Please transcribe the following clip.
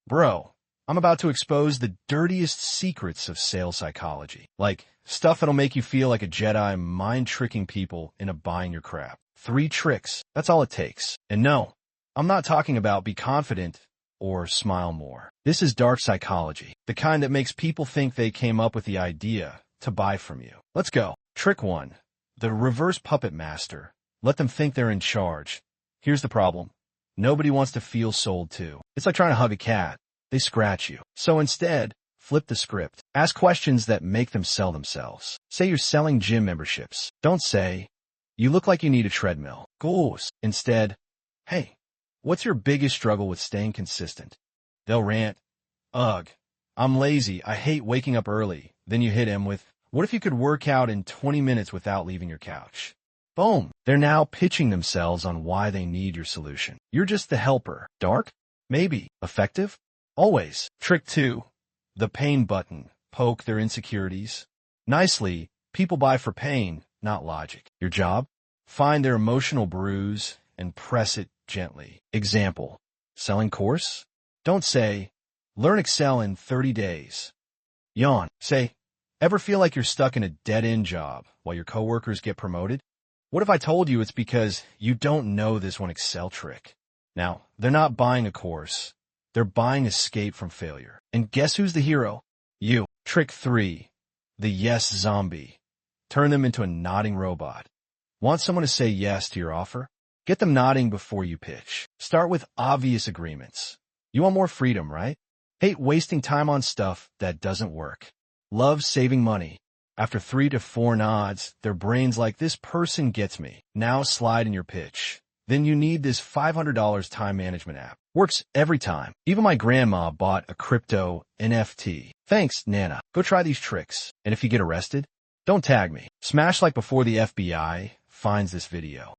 Bro, I'm about to expose the dirtiest secrets of sales psychology. Like, stuff that'll make you feel like a Jedi mind-tricking people into buying your crap. 3 tricks. That's all it takes. And no, I'm not talking about be confident or smile more. This is dark psychology, the kind that makes people think they came up with the idea to buy from you. Let's go. Trick 1. The reverse puppet master. Let them think they're in charge. Here's the problem. Nobody wants to feel sold to. It's like trying to hug a cat. They scratch you. So instead, flip the script. Ask questions that make them sell themselves. Say you're selling gym memberships. Don't say, you look like you need a treadmill. Goals. Instead, hey, what's your biggest struggle with staying consistent? They'll rant, ugh, I'm lazy. I hate waking up early. Then you hit him with, what if you could work out in 20 minutes without leaving your couch? Boom. They're now pitching themselves on why they need your solution. You're just the helper. Dark? Maybe. Effective? Always. Trick 2. The pain button. Poke their insecurities. Nicely, people buy for pain, not logic. Your job? Find their emotional bruise and press it gently. Example. Selling course? Don't say, learn Excel in 30 days. Yawn. Say, ever feel like you're stuck in a dead-end job while your coworkers get promoted? What if I told you it's because you don't know this one Excel trick? Now, they're not buying a course. They're buying escape from failure. And guess who's the hero? You. Trick 3. The yes zombie. Turn them into a nodding robot. Want someone to say yes to your offer? Get them nodding before you pitch. Start with obvious agreements. You want more freedom, right? Hate wasting time on stuff that doesn't work. Love saving money. After 3 to 4 nods, their brain's like, this person gets me. Now slide in your pitch. Then you need this $500 time management app. Works every time. Even my grandma bought a crypto NFT. Thanks, Nana. Go try these tricks. And if you get arrested, don't tag me. Smash like before the FBI finds this video.